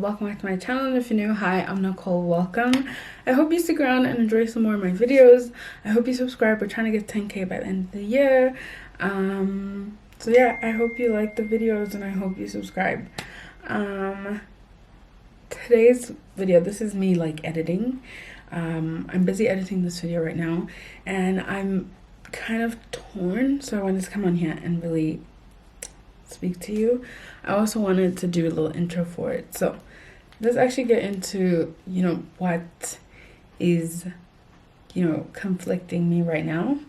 welcome back to my channel. And if you're new, hi, I'm Nicole. Welcome. I hope you stick around and enjoy some more of my videos. I hope you subscribe. We're trying to get 10k by the end of the year. So yeah, I hope you like the videos and I hope you subscribe. Today's video, this is me like editing. I'm busy editing this video right now and I'm kind of torn, so I wanted to come on here and really speak to you. I also wanted to do a little intro for it. So let's actually get into, what is, conflicting me right now.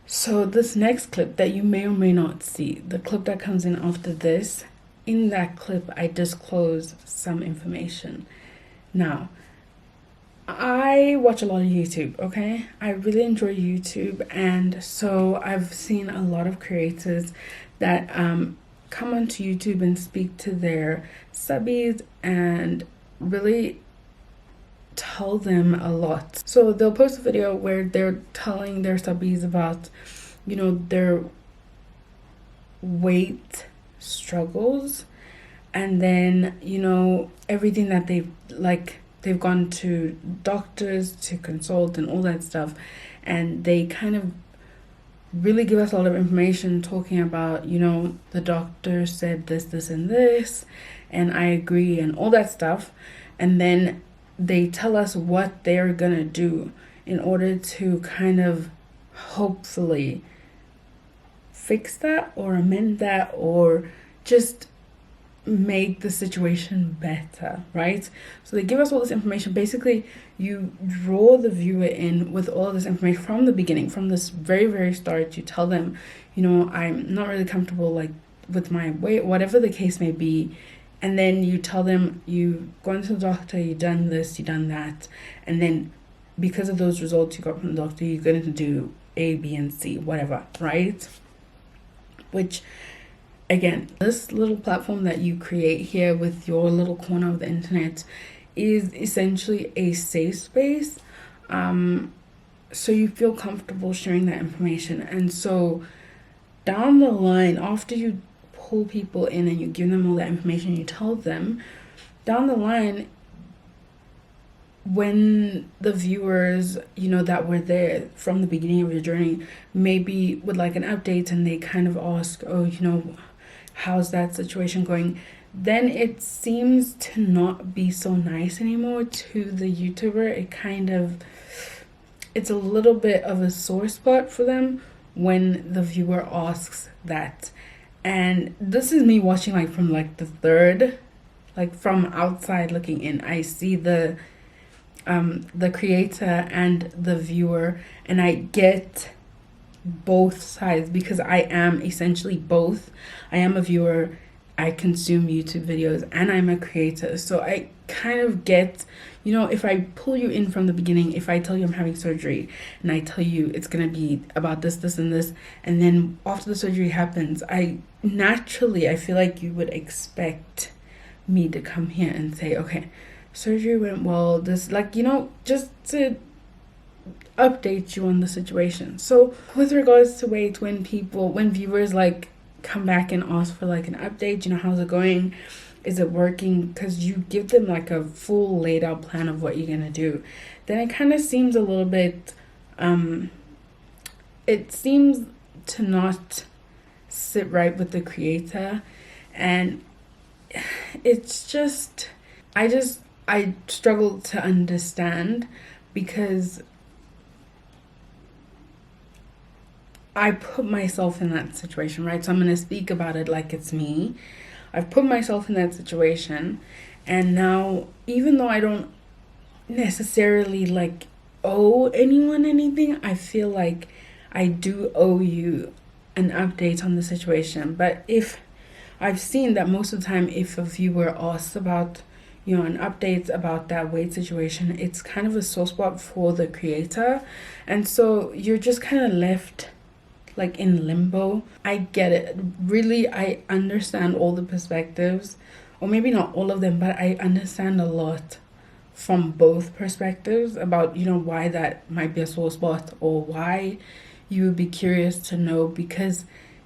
So this next clip that you may or may not see, the clip that comes in after this, in that clip, I disclose some information. Now, I watch a lot of YouTube, okay? I really enjoy YouTube, and so I've seen a lot of creators that come onto YouTube and speak to their subbies and really tell them a lot. So they'll post a video where they're telling their subbies about, their weight struggles, and then, everything that they've gone to doctors to consult and all that stuff, and they kind of really give us a lot of information talking about, the doctor said this and this, and I agree and all that stuff. And then they tell us what they're gonna do in order to kind of hopefully fix that or amend that or just make the situation better, right? So they give us all this information. Basically, you draw the viewer in with all this information from the beginning, from this very, very start. You tell them, I'm not really comfortable with my weight, whatever the case may be. And then you tell them you've gone to the doctor, you've done this, you've done that. And then because of those results you got from the doctor, you're going to do A, B, and C, whatever, right? Which, again, this little platform that you create here with your little corner of the internet is essentially a safe space. So you feel comfortable sharing that information. And so down the line, after you pull people in and you give them all that information, you tell them, down the line, when the viewers, that were there from the beginning of your journey, maybe would like an update and they kind of ask, how's that situation going? Then it seems to not be so nice anymore to the YouTuber. It's a little bit of a sore spot for them when the viewer asks that. And this is me watching from the third, from outside looking in. I see the creator and the viewer, and I get both sides because I am essentially both. I am a viewer, I consume YouTube videos, and I'm a creator. So I kind of get, if I pull you in from the beginning, if I tell you I'm having surgery and I tell you it's going to be about this, and this, and then after the surgery happens, I feel like you would expect me to come here and say, okay, surgery went well, this, just to update you on the situation. So with regards to weight, when viewers come back and ask for an update, how's it going, is it working, because you give them a full laid out plan of what you're gonna do, then it kind of seems a little bit it seems to not sit right with the creator. And it's just I struggle to understand, because I put myself in that situation, right? So I'm going to speak about it like it's me. I've put myself in that situation, and now, even though I don't necessarily owe anyone anything, I feel like I do owe you an update on the situation. But if I've seen that most of the time, if a viewer asks about an update about that weight situation, it's kind of a sore spot for the creator, and so you're just kind of left in limbo. I get it. Really, I understand all the perspectives, or maybe not all of them, but I understand a lot from both perspectives about, why that might be a sore spot, or why you would be curious to know, because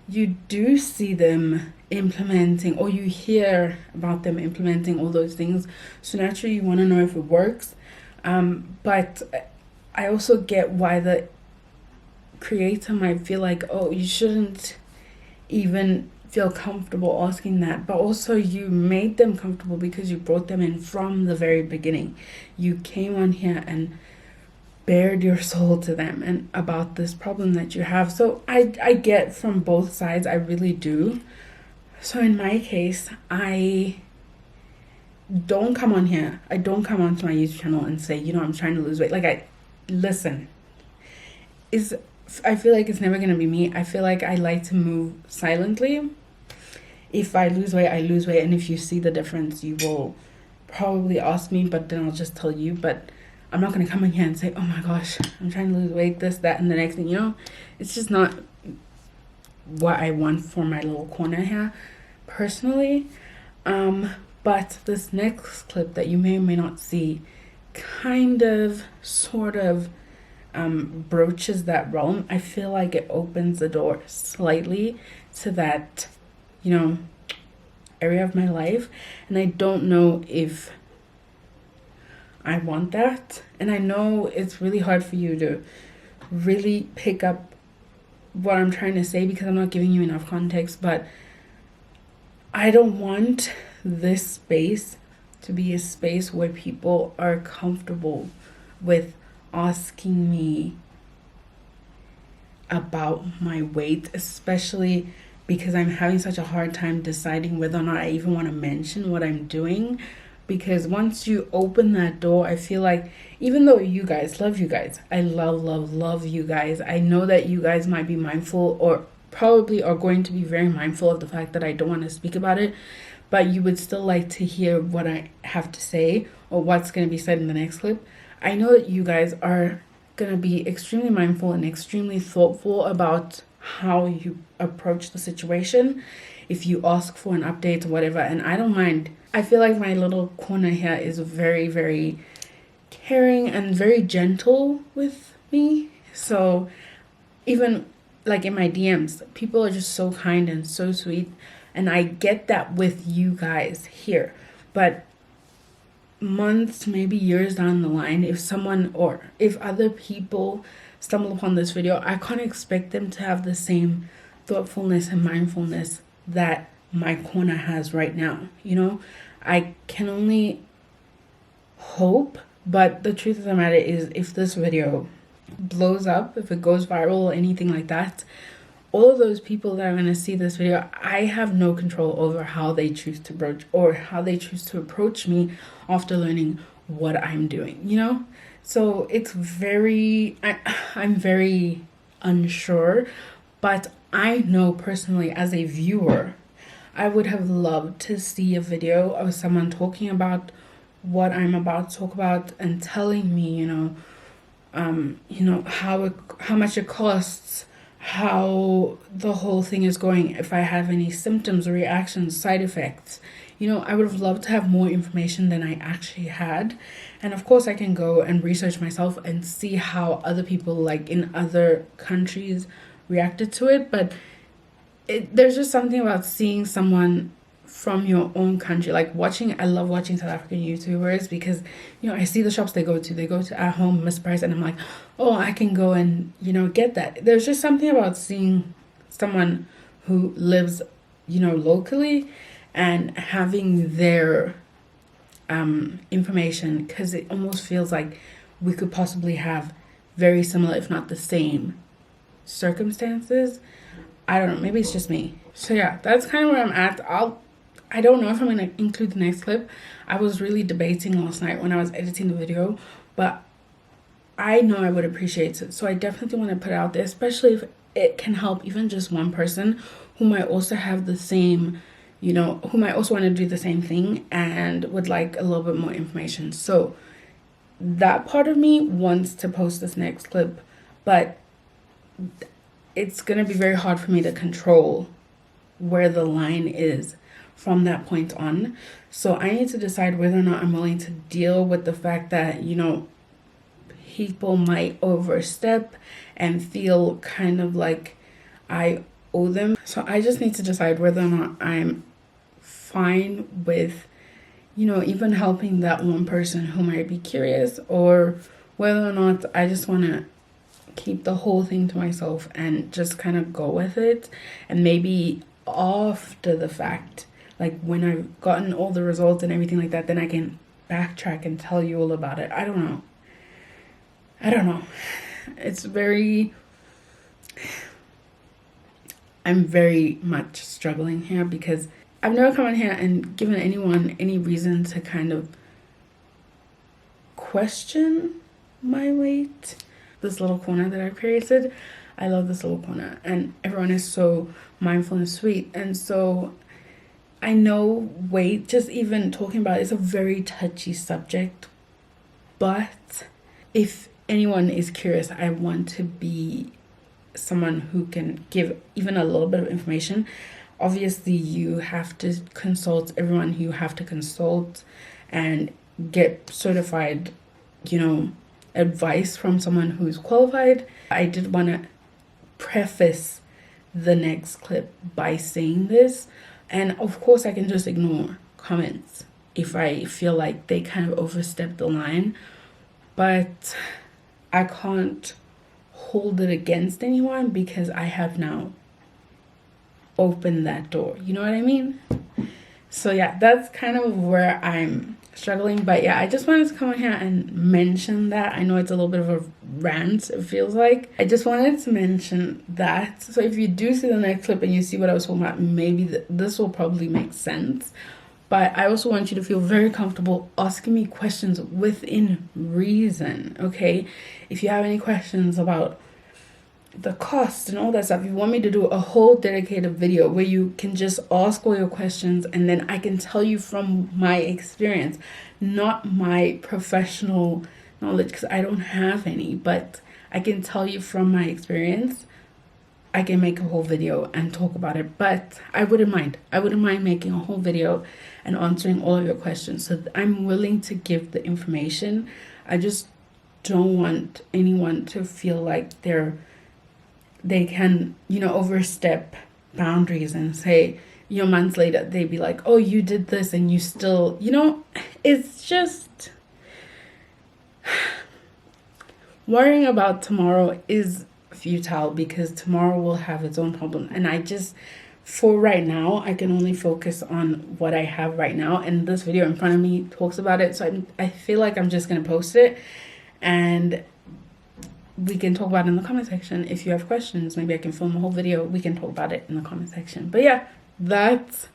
you do see them implementing, or you hear about them implementing all those things. So naturally, you want to know if it works. But I also get why the creator might feel like, oh, you shouldn't even feel comfortable asking that. But also, you made them comfortable because you brought them in from the very beginning. You came on here and bared your soul to them and about this problem that you have. So I get from both sides, I really do. So in my case, I don't come on here. I don't come onto my YouTube channel and say, I'm trying to lose weight. Like, listen, I feel like it's never gonna be me. I feel like I like to move silently. If I lose weight, I lose weight, and if you see the difference, you will probably ask me, but then I'll just tell you. But I'm not gonna come in here and say, oh my gosh, I'm trying to lose weight, this, that, and the next thing. It's just not what I want for my little corner here, personally. But this next clip that you may or may not see kind of, sort of, broaches that realm. I feel like it opens the door slightly to that, area of my life. And I don't know if I want that. And I know it's really hard for you to really pick up what I'm trying to say because I'm not giving you enough context. But I don't want this space to be a space where people are comfortable with asking me about my weight, especially because I'm having such a hard time deciding whether or not I even want to mention what I'm doing. Because once you open that door, I feel like, even though you guys, love you guys, I love you guys, I know that you guys might be mindful, or probably are going to be very mindful of the fact that I don't want to speak about it, but you would still like to hear what I have to say or what's going to be said in the next clip. I know that you guys are going to be extremely mindful and extremely thoughtful about how you approach the situation, if you ask for an update or whatever, and I don't mind. I feel like my little corner here is very, very caring and very gentle with me. So even like in my DMs, people are just so kind and so sweet, and I get that with you guys here. But months, maybe years down the line, if someone or if other people stumble upon this video, I can't expect them to have the same thoughtfulness and mindfulness that my corner has right now. I can only hope, but the truth of the matter is, if this video blows up, if it goes viral or anything like that, all of those people that are going to see this video, I have no control over how they choose to broach or how they choose to approach me after learning what I'm doing, So it's I'm very unsure, but I know personally as a viewer, I would have loved to see a video of someone talking about what I'm about to talk about and telling me, how much it costs, how the whole thing is going, if I have any symptoms or reactions, side effects. I would have loved to have more information than I actually had. And of course, I can go and research myself and see how other people, like in other countries, reacted to it. But there's just something about seeing someone from your own country, I love watching South African YouTubers because, I see the shops they go to At Home, Miss Price, and I'm like, oh, I can go and, get that. There's just something about seeing someone who lives, locally and having their information, because it almost feels like we could possibly have very similar, if not the same, circumstances. I don't know, maybe it's just me. So yeah, that's kind of where I'm at. I don't know if I'm going to include the next clip. I was really debating last night when I was editing the video, but I know I would appreciate it. So I definitely want to put it out there, especially if it can help even just one person who might also have the same, who might also want to do the same thing and would like a little bit more information. So that part of me wants to post this next clip, but it's going to be very hard for me to control where the line is from that point on. So I need to decide whether or not I'm willing to deal with the fact that, people might overstep and feel kind of like I owe them. So I just need to decide whether or not I'm fine with, you know, even helping that one person who might be curious, or whether or not I just want to keep the whole thing to myself and just kind of go with it. And maybe after the fact, like when I've gotten all the results and everything like that, then I can backtrack and tell you all about it. I don't know. It's I'm very much struggling here because I've never come in here and given anyone any reason to kind of question my weight. This little corner that I created, I love this little corner, and everyone is so mindful and sweet. And so I know weight, just even talking about it, is a very touchy subject, but if anyone is curious, I want to be someone who can give even a little bit of information. Obviously, you have to consult everyone who you have to consult and get certified, you know, advice from someone who's qualified. I did want to preface the next clip by saying this, and of course I can just ignore comments if I feel like they kind of overstep the line, but I can't hold it against anyone because I have now opened that door, you know what I mean? So yeah, that's kind of where I'm struggling. But yeah, I just wanted to come in here and mention that. I know it's a little bit of a rant, it feels like. I just wanted to mention that. So if you do see the next clip and you see what I was talking about, maybe this will probably make sense. But I also want you to feel very comfortable asking me questions within reason, okay? If you have any questions about the cost and all that stuff, you want me to do a whole dedicated video where you can just ask all your questions, and then I can tell you from my experience, not my professional knowledge, because I don't have any, but I can tell you from my experience. I can make a whole video and talk about it, but I wouldn't mind making a whole video and answering all of your questions. So I'm willing to give the information. I just don't want anyone to feel like they can, you know, overstep boundaries and say, you know, months later, they'd be like, oh, you did this and you still, you know, it's just worrying about tomorrow is futile because tomorrow will have its own problem. And I just, for right now, I can only focus on what I have right now. And this video in front of me talks about it. So I feel like I'm just going to post it, and we can talk about it in the comment section. If you have questions, maybe I can film a whole video. We can talk about it in the comment section. But yeah, that's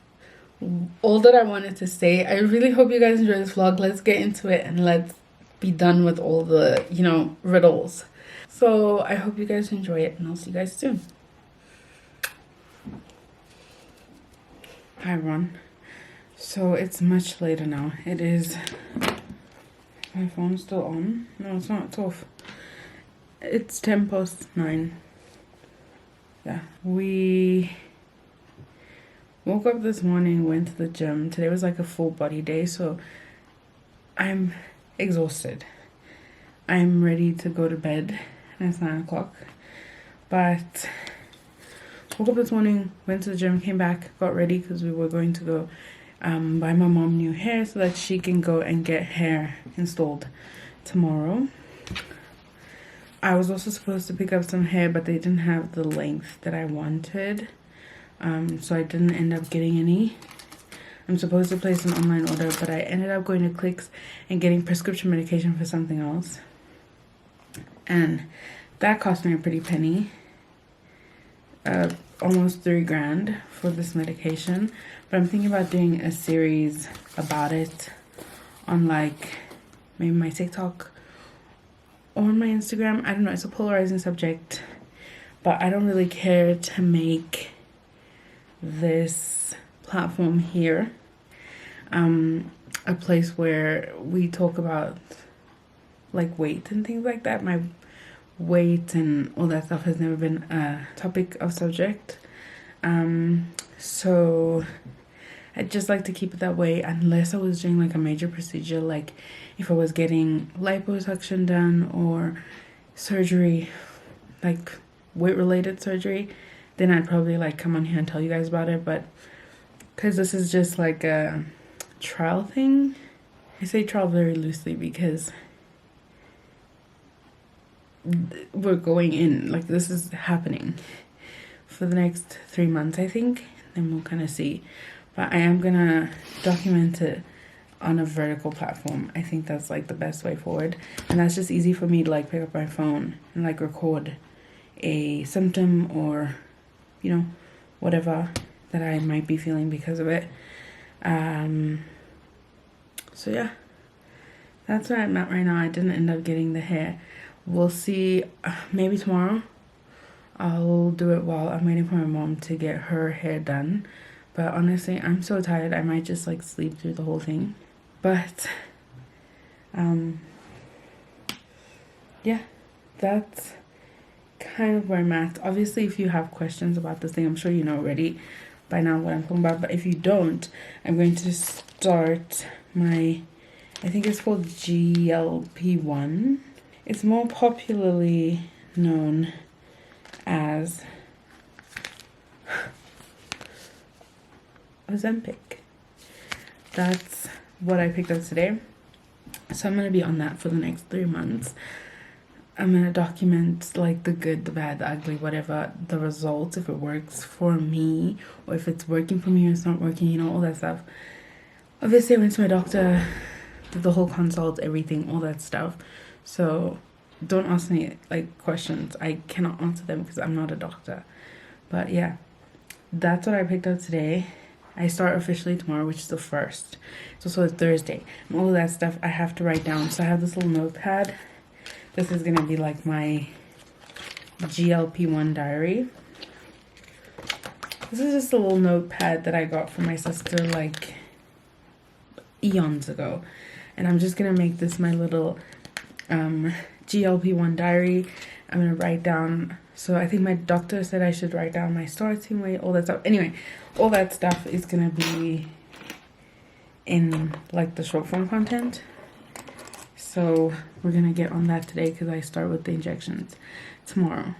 all that I wanted to say. I really hope you guys enjoy this vlog. Let's get into it and let's be done with all the, you know, riddles. So I hope you guys enjoy it, and I'll see you guys soon. Hi everyone. So it's much later now. It is, my phone's still on. No, it's not. It's off. It's 9:10. Yeah, we woke up this morning, went to the gym. Today was like a full body day, so I'm exhausted. I'm ready to go to bed, and it's 9 o'clock. But woke up this morning, went to the gym, came back, got ready because we were going to go buy my mom new hair so that she can go and get hair installed tomorrow. I was also supposed to pick up some hair, but they didn't have the length that I wanted, so I didn't end up getting any. I'm supposed to place an online order, but I ended up going to Clicks and getting prescription medication for something else, and that cost me a pretty penny, almost $3,000 for this medication. But I'm thinking about doing a series about it on like maybe my TikTok or on my Instagram. I don't know, it's a polarizing subject, but I don't really care to make this platform here a place where we talk about like weight and things like that. My weight and all that stuff has never been a topic of subject, so I'd just like to keep it that way, unless I was doing like a major procedure, like if I was getting liposuction done or surgery, like weight related surgery, then I'd probably like come on here and tell you guys about it. But because this is just like a trial thing, I say trial very loosely because we're going in, like this is happening for the next 3 months, I think. Then we'll kind of see. But I am gonna document it on a vertical platform. I think that's like the best way forward, and that's just easy for me to like pick up my phone and like record a symptom or, you know, whatever that I might be feeling because of it. So yeah, that's where I'm at right now. I didn't end up getting the hair. We'll see. Maybe tomorrow I'll do it while I'm waiting for my mom to get her hair done. But honestly, I'm so tired. I might just like sleep through the whole thing. But yeah, that's kind of where I'm at. Obviously, if you have questions about this thing, I'm sure you know already by now what I'm talking about. But if you don't, I'm going to start my, I think it's called GLP-1. It's more popularly known as Ozempic. That's what I picked up today. So I'm going to be on that for the next 3 months. I'm going to document like the good, the bad, the ugly, whatever, the results, if it works for me or if it's working for me or it's not working, you know, all that stuff. Obviously, I went to my doctor, did the whole consult, everything, all that stuff. So don't ask me like questions. I cannot answer them because I'm not a doctor. But yeah, that's what I picked up today. I start officially tomorrow, which is the 1st. It's also a Thursday. And all of that stuff I have to write down. So I have this little notepad. This is going to be like my GLP-1 diary. This is just a little notepad that I got from my sister like eons ago. And I'm just going to make this my little GLP-1 diary. I'm going to write down. So I think my doctor said I should write down my starting weight, all that stuff. Anyway, all that stuff is going to be in like the short form content. So we're going to get on that today because I start with the injections tomorrow.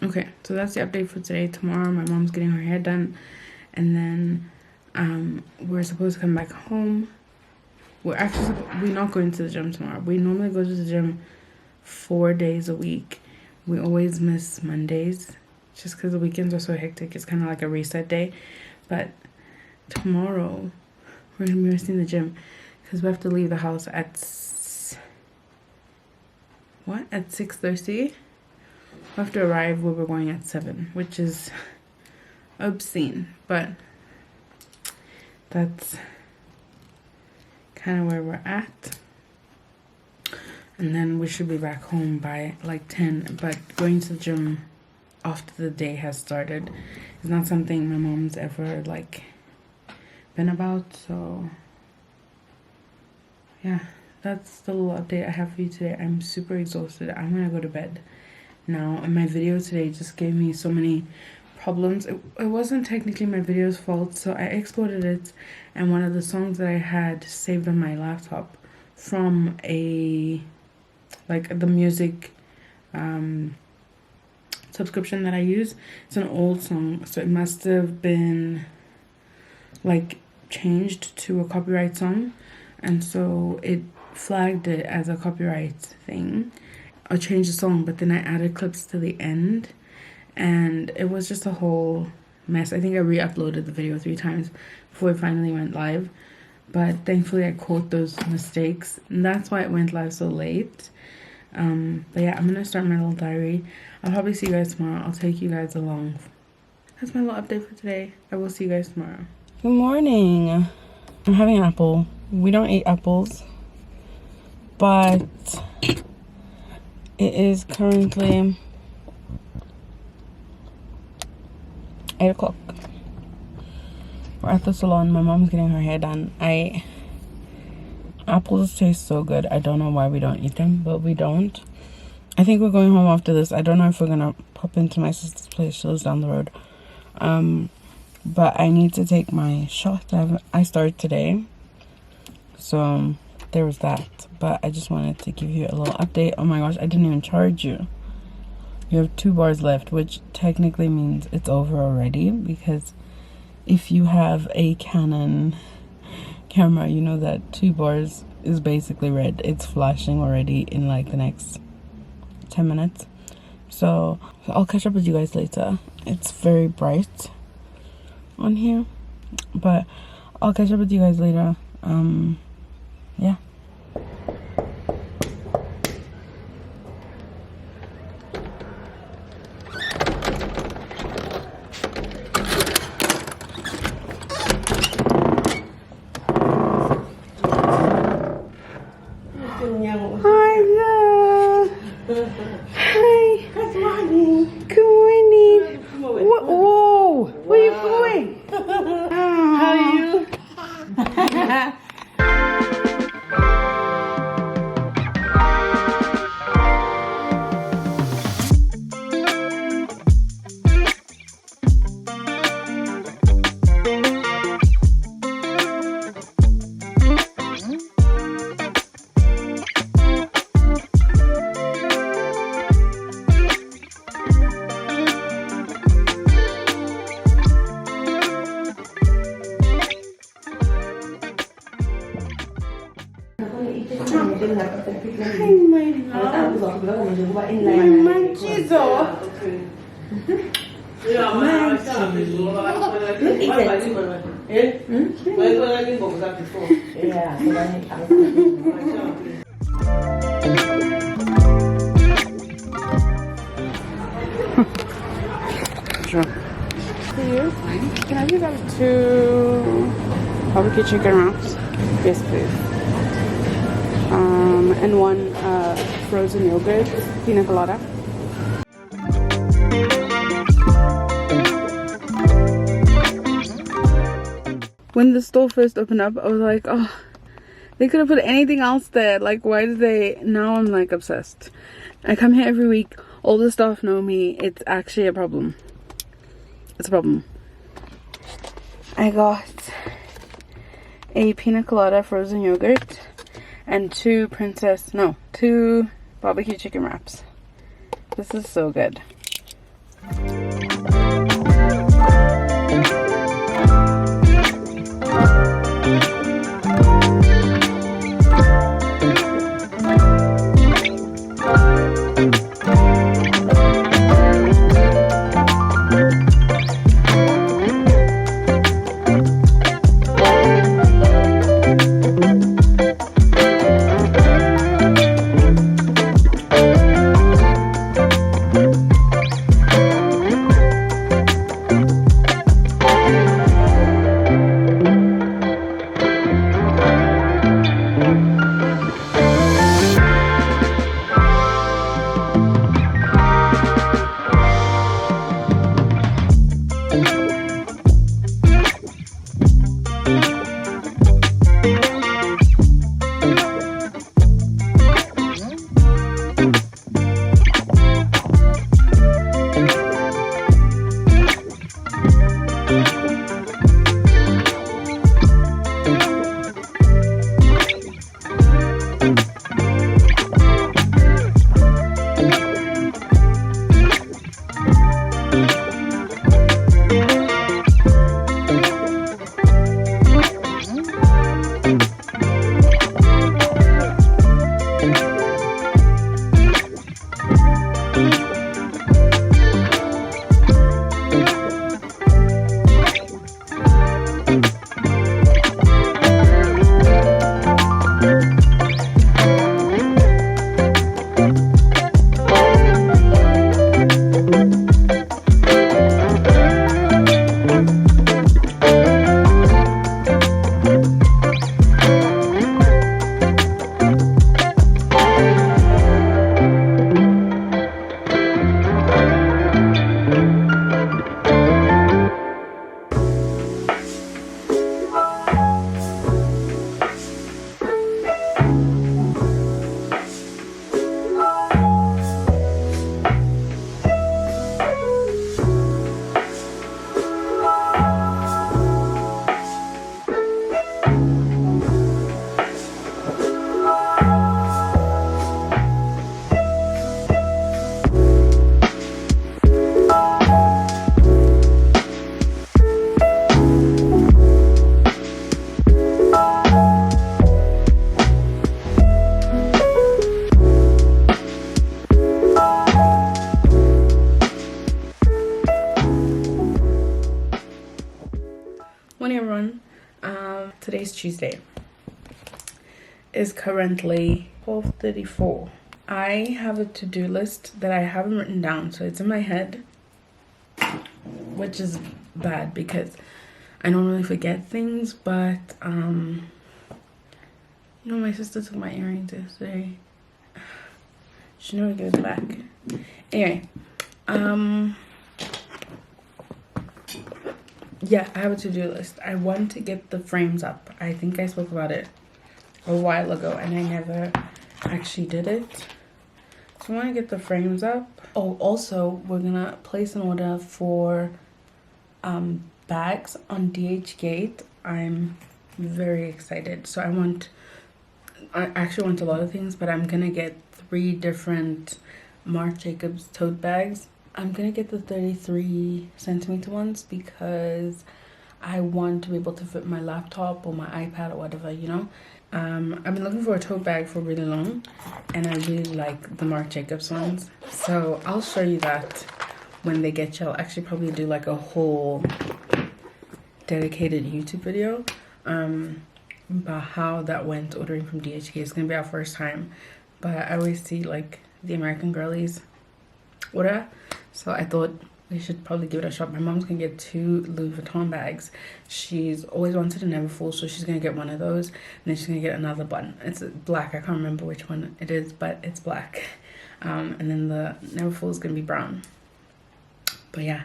Okay, so that's the update for today. Tomorrow my mom's getting her hair done. And then we're supposed to come back home. We're not going to the gym tomorrow. We normally go to the gym 4 days a week. We always miss Mondays just because the weekends are so hectic. It's kind of like a reset day. But tomorrow we're going to be missing the gym because we have to leave the house at 6:30. We have to arrive where we're going at 7, which is obscene. But that's kind of where we're at. And then we should be back home by like 10. But going to the gym after the day has started is not something my mom's ever like been about. So yeah, that's the little update I have for you today. I'm super exhausted. I'm gonna go to bed now. And my video today just gave me so many problems. It wasn't technically my video's fault. So I exported it, and one of the songs that I had saved on my laptop from the music subscription that I use, it's an old song, so it must have been like changed to a copyright song, and so it flagged it as a copyright thing. I changed the song, but then I added clips to the end, and it was just a whole mess. I think I re-uploaded the video 3 times before it finally went live, but thankfully I caught those mistakes, and that's why it went live so late. But yeah, I'm gonna start my little diary. I'll probably see you guys tomorrow. I'll take you guys along. That's my little update for today. I will see you guys tomorrow. Good morning. I'm having an apple. We don't eat apples, but it is currently 8 o'clock. We're at the salon. My mom's getting her hair done. Apples taste so good. I don't know why we don't eat them, but we don't. I think we're going home after this. I don't know if we're gonna pop into my sister's place. She lives down the road. But I need to take my shot. I started today, so there was that. But I just wanted to give you a little update. Oh my gosh, I didn't even charge you. You have 2 bars left, which technically means it's over already, because if you have a Canon camera, you know that 2 bars is basically red. It's flashing already in like the next 10 minutes. So I'll catch up with you guys later. It's very bright on here, but I'll catch up with you guys later. Yeah. Hi there. Hi. Good morning. Good morning. Whoa. Where are you going? How are you? Sure. Can I give out 2 barbecue chicken wraps? Yes, please. And 1 frozen yogurt, pina colada. When the store first opened up, I was like, oh, they could have put anything else there. Like, why did they? Now I'm like obsessed. I come here every week. All the staff know me. It's actually a problem. It's a problem. I got a pina colada frozen yogurt and 2 barbecue chicken wraps. This is so good. today's Tuesday. Is currently 12:34. I have a to-do list that I haven't written down, so it's in my head, which is bad because I normally forget things, but you know, my sister took my earrings yesterday. She never gave it back. Anyway, yeah, I have a to-do list. I want to get the frames up. I think I spoke about it a while ago and I never actually did it. So I want to get the frames up. Oh, also, we're gonna place an order for bags on DHgate. I'm very excited. So I actually want a lot of things, but I'm gonna get 3 different Marc Jacobs tote bags. I'm gonna get the 33 centimeter ones because I want to be able to fit my laptop or my iPad or whatever, you know. I've been looking for a tote bag for really long and I really like the Marc Jacobs ones. So I'll show you that when they get you. I'll actually probably do like a whole dedicated YouTube video about how that went ordering from DHgate. It's gonna be our first time, but I always see like the American girlies order, so I thought we should probably give it a shot. My mom's gonna get 2 Louis Vuitton bags. She's always wanted a Neverfull, so she's gonna get one of those, and then she's gonna get another one. It's black. I can't remember which one it is, but it's black. And then the Neverfull is gonna be brown. But yeah,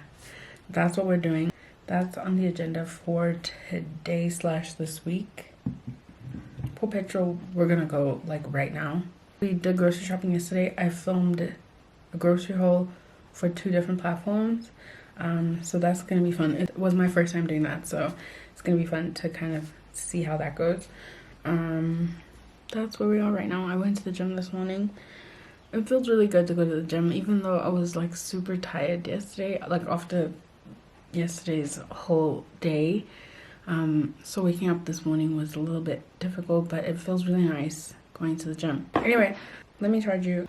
that's what we're doing. That's on the agenda for today / this week. Paw Patrol, we're gonna go like right now. We did grocery shopping yesterday. I filmed a grocery haul for 2 different platforms, so that's gonna be fun. It was my first time doing that, so it's gonna be fun to kind of see how that goes. That's where we are right now. I went to the gym this morning. It feels really good to go to the gym, even though I was like super tired yesterday, like after yesterday's whole day. So waking up this morning was a little bit difficult, but it feels really nice going to the gym. Anyway, let me charge you.